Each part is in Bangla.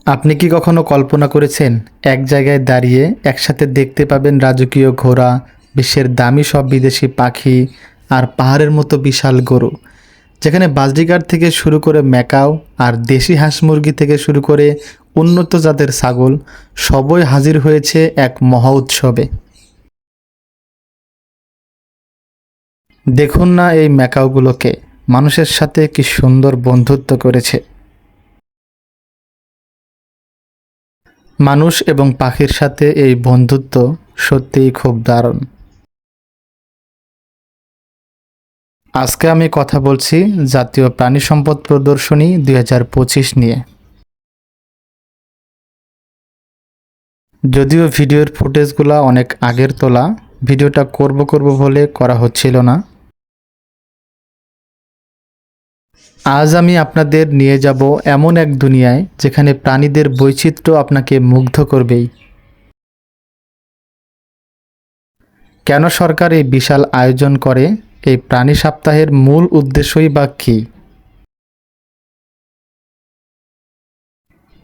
আপনি কি কখনো কল্পনা করেছেন এক জায়গায় দাঁড়িয়ে একসাথে দেখতে পাবেন রাজকীয় ঘোড়া, বিশ্বের দামি সব বিদেশি পাখি আর পাহাড়ের মতো বিশাল গরু, যেখানে বাজরিগার থেকে শুরু করে ম্যাকাও আর দেশি হাঁস মুরগি থেকে শুরু করে উন্নত জাতের ছাগল সবই হাজির হয়েছে এক মহা উৎসবে। দেখুন না এই ম্যাকাওগুলোকে, মানুষের সাথে কি সুন্দর বন্ধুত্ব করেছে। মানুষ এবং পাখির সাথে এই বন্ধুত্ব সত্যিই খুব দারুণ। আজকে আমি কথা বলছি জাতীয় প্রাণী সম্পদ প্রদর্শনী ২০২৫ নিয়ে। যদিও ভিডিওর ফুটেজগুলো অনেক আগের তোলা, ভিডিওটা করব বলে করা হচ্ছিল না। আজ আমি আপনাদের নিয়ে যাব এমন এক দুনিয়ায় যেখানে প্রাণীদের বৈচিত্র্য আপনাকে মুগ্ধ করবেই। কেন সরকার এই বিশাল আয়োজন করে? এই প্রাণী সপ্তাহের মূল উদ্দেশ্যই বা কী?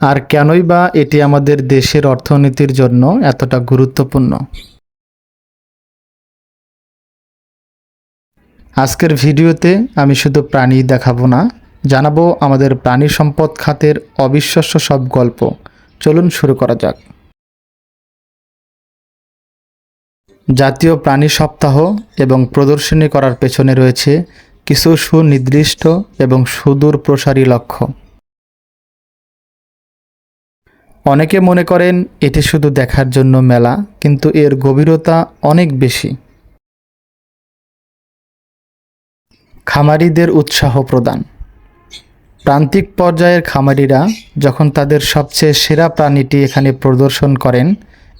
আর কেনই বা এটি আমাদের দেশের অর্থনীতির জন্য এতটা গুরুত্বপূর্ণ? আজকের ভিডিওতে আমি শুধু প্রাণী দেখাবো না, জানাবো আমাদের প্রাণী সম্পদ খাতের অবিশ্বাস্য সব গল্প। চলুন শুরু করা যাক। জাতীয় প্রাণী সপ্তাহ এবং প্রদর্শনী করার পেছনে রয়েছে কিছু সুনির্দিষ্ট এবং সুদূর প্রসারী লক্ষ্য। অনেকে মনে করেন এটি শুধু দেখার জন্য মেলা, কিন্তু এর গভীরতা অনেক বেশি। খামারিদের উৎসাহ প্রদান। প্রান্তিক পর্যায়ের খামারিরা যখন তাদের সবচেয়ে সেরা প্রাণীটি এখানে প্রদর্শন করেন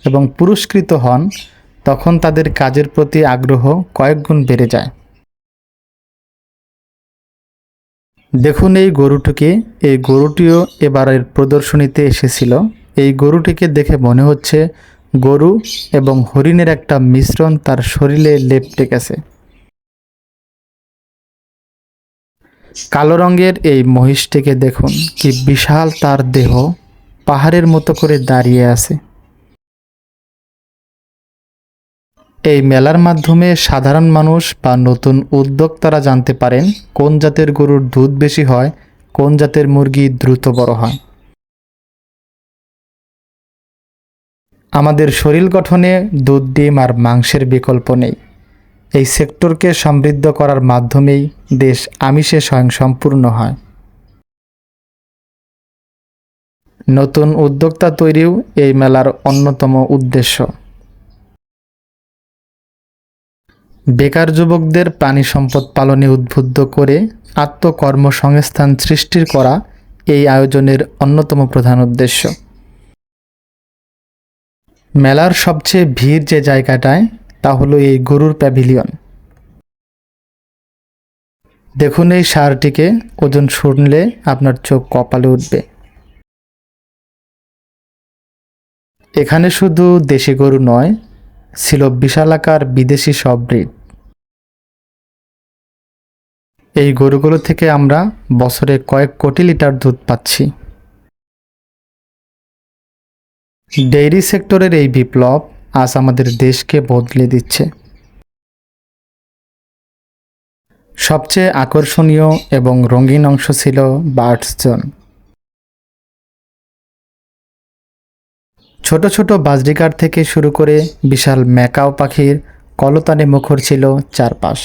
এবং পুরস্কৃত হন, তখন তাদের কাজের প্রতি আগ্রহ কয়েকগুণ বেড়ে যায়। দেখুন এই গরুটিকে, এই গরুটিও এবারের প্রদর্শনীতে এসেছিল। এই গরুটিকে দেখে মনে হচ্ছে গরু এবং হরিণের একটা মিশ্রণ তার শরীরে লেপ্টে গেছে। কালো রঙের এই মহিষটিকে দেখুন, কি বিশাল তার দেহ, পাহাড়ের মতো করে দাঁড়িয়ে আছে। এই মেলার মাধ্যমে সাধারণ মানুষ বা নতুন উদ্যোক্তারা জানতে পারেন কোন জাতের গরুর দুধ বেশি হয়, কোন জাতের মুরগি দ্রুত বড় হয়। আমাদের শরীর গঠনে দুধ, ডিম আর মাংসের বিকল্প নেই। এই সেক্টরকে সমৃদ্ধ করার মাধ্যমেই দেশ আমিষে স্বয়ংসম্পূর্ণ হয়। নতুন উদ্যোক্তা তৈরিও এই মেলার অন্যতম উদ্দেশ্য। বেকার যুবকদের প্রাণী সম্পদ পালনে উদ্বুদ্ধ করে আত্মকর্মসংস্থান সৃষ্টির করা এই আয়োজনের অন্যতম প্রধান উদ্দেশ্য। মেলার সবচেয়ে ভিড় যে জায়গাটায়, তা হলো এই গরুর প্যাভিলিয়ন। দেখুন এই ষাঁড়টিকে, ওজন শুনলে আপনার চোখ কপালে উঠবে। এখানে শুধু দেশি গরু নয়, ছিল বিশালাকার বিদেশি সব ব্রিড। এই গরুগুলো থেকে আমরা বছরে কয়েক কোটি লিটার দুধ পাচ্ছি। ডেইরি সেক্টরের এই বিপ্লব আজ আমাদের দেশকে বদলে দিচ্ছে। সবচেয়ে আকর্ষণীয় এবং রঙিন অংশ ছিল বার্ডস জোন। ছোট ছোট বাজরিকার থেকে শুরু করে বিশাল ম্যাকাও পাখির কলতানে মুখর ছিল চারপাশ।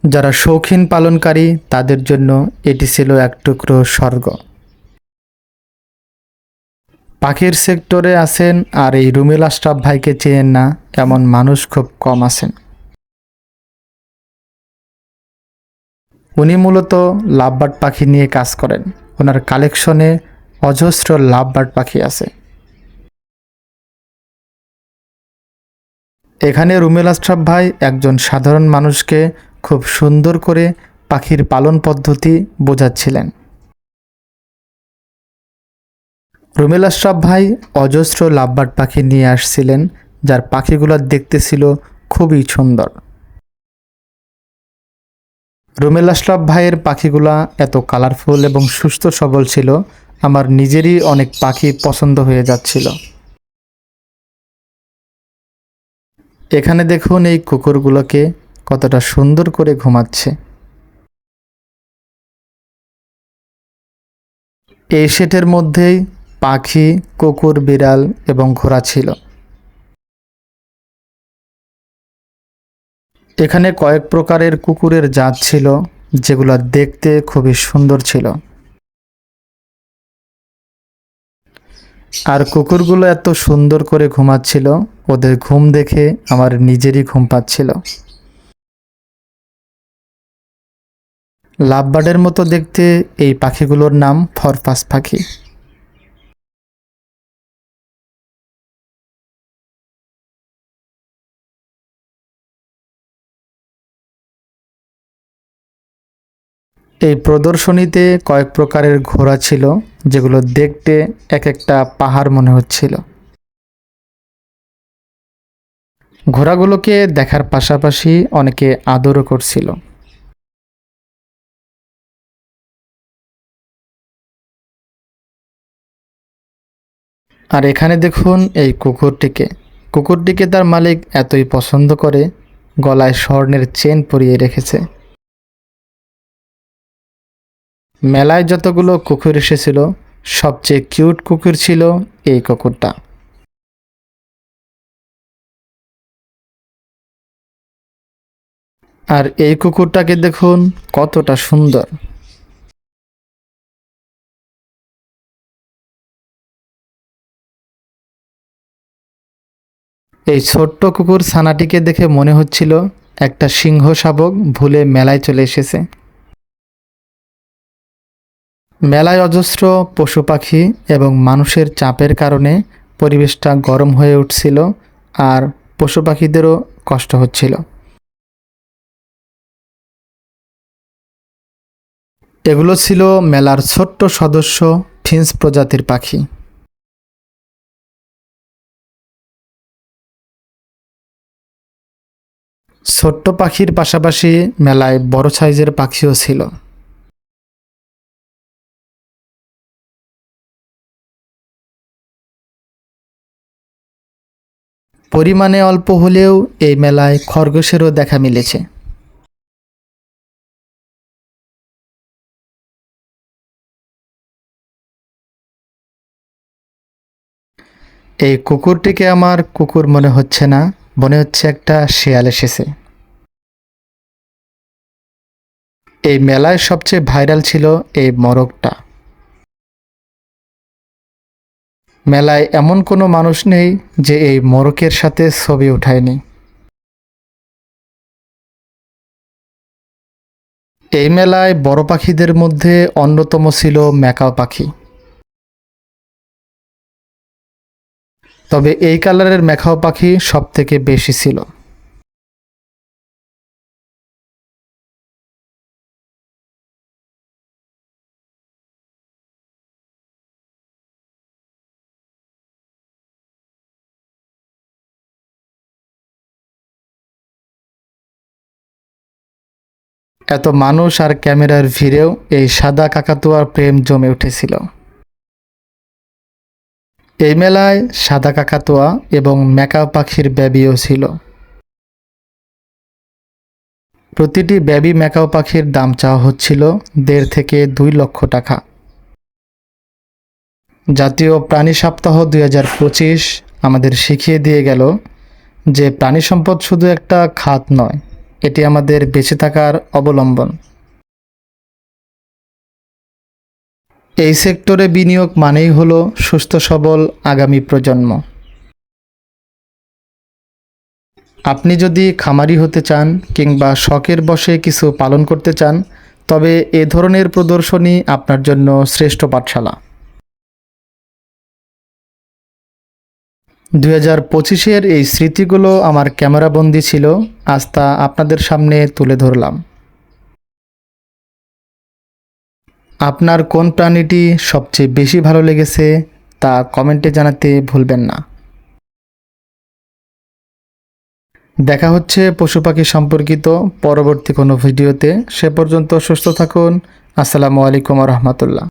যারা শৌখিন পালনকারী তাদের জন্য এটি ছিল এক টুকরো স্বর্গ। পাখির সেক্টরে আছেন আর এই রুমিল আশরাফ ভাইকে চেনেন না এমন মানুষ খুব কম আছেন। উনি মূলত লাভবার্ড পাখি নিয়ে কাজ করেন। ওনার কালেকশনে অজস্র লাভবার্ড পাখি আছে। এখানে রুমিল আশরাফ ভাই একজন সাধারণ মানুষকে খুব সুন্দর করে পাখির পালন পদ্ধতি বোঝাচ্ছিলেন। রুমিল আশরাফ ভাই অজস্র লাভবার্ড পাখি নিয়ে আসছিলেন, যার পাখিগুলো দেখতে ছিল খুবই সুন্দর। রুমেল আশরাফ ভাইয়ের পাখিগুলা এত কালারফুল এবং সুস্থ সবল ছিল, আমার নিজেরই অনেক পাখি পছন্দ হয়ে যাচ্ছিল। এখানে দেখুন এই কুকুরগুলোকে কতটা সুন্দর করে ঘুমাচ্ছে। এই সেটের মধ্যেই পাখি, কুকুর, বিড়াল এবং ঘোড়া ছিল। এখানে কয়েক প্রকারের কুকুরের জাত ছিল, যেগুলো দেখতে খুবই সুন্দর ছিল। আর কুকুরগুলো এত সুন্দর করে ঘুমাচ্ছিল, ওদের ঘুম দেখে আমার নিজেরই ঘুম পাচ্ছিল। লাভবার্ডের মতো দেখতে এই পাখিগুলোর নাম ফরপাস পাখি। এই প্রদর্শনীতে কয়েক প্রকারের ঘোড়া ছিল, যেগুলো দেখতে এক একটা পাহাড় মনে হচ্ছিল। ঘোড়াগুলোকে দেখার পাশাপাশি অনেকে আদরও করছিল। আর এখানে দেখুন এই কুকুরটিকে তার মালিক এতই পছন্দ করে, গলায় স্বর্ণের চেন পরিয়ে রেখেছে। মেলায় যতগুলো কুকুর এসেছিল, সবচেয়ে কিউট কুকুর ছিল এই কুকুরটা। আর এই কুকুরটাকে দেখুন কতটা সুন্দর। এই ছোট্ট কুকুর ছানাটিকে দেখে মনে হচ্ছিল একটা সিংহ শাবক ভুলে মেলায় চলে এসেছে। মেলায় অজস্র পশু পাখি এবং মানুষের চাপের কারণে পরিবেশটা গরম হয়ে উঠছিল, আর পশু পাখিদেরও কষ্ট হচ্ছিল। এগুলো ছিল মেলার ছোট্ট সদস্য, ফিন্স প্রজাতির পাখি। ছোট্ট পাখির পাশাপাশি মেলায় বড় সাইজের পাখিও ছিল। পরিমাণে অল্প হলেও এই মেলায় খরগোশেরও দেখা মিলেছে। এই কুকুরটিকে আমার কুকুর মনে হচ্ছে না, মনে হচ্ছে একটা শেয়াল এসেছে। এই মেলায় সবচেয়ে ভাইরাল ছিল এই মোরগটা। মেলায় এমন কোনো মানুষ নেই যে এই মোরগের সাথে ছবি উঠায়নি। এই মেলায় বড় পাখিদের মধ্যে অন্যতম ছিল ম্যাকাও পাখি। তবে এই কালারের ম্যাকাও পাখি সবথেকে বেশি ছিল। এত মানুষ আর ক্যামেরার ভিড়েও এই সাদা কাকাতুয়ার প্রেম জমে উঠেছিল। এই মেলায় সাদা কাকাতুয়া এবং ম্যাকাও পাখির বেবিও ছিল। প্রতিটি বেবি ম্যাকাও পাখির দাম চাওয়া হচ্ছিল ১.৫ থেকে ২ লক্ষ টাকা। জাতীয় প্রাণী সপ্তাহ ২০২৫ আমাদের শিখিয়ে দিয়ে গেল যে প্রাণী সম্পদ শুধু একটা খাত নয়, এটি আমাদের বেঁচে থাকার অবলম্বন। এই সেক্টরে বিনিয়োগ মানেই হলো সুস্থ সবল আগামী প্রজন্ম। আপনি যদি খামারি হতে চান কিংবা শখের বশে কিছু পালন করতে চান, তবে এ ধরনের প্রদর্শনী আপনার জন্য শ্রেষ্ঠ পাঠশালা। ২০২৫-এর এই স্মৃতিগুলো আমার ক্যামেরাবন্দি ছিল, আজ তা আপনাদের সামনে তুলে ধরলাম। আপনার কোন প্রাণীটি সবচেয়ে বেশি ভালো লেগেছে তা কমেন্টে জানাতে ভুলবেন না। দেখা হচ্ছে পশু পাখি সম্পর্কিত পরবর্তী কোনো ভিডিওতে। সে পর্যন্ত সুস্থ থাকুন। আসসালামু আলাইকুম রহমতুল্লাহ।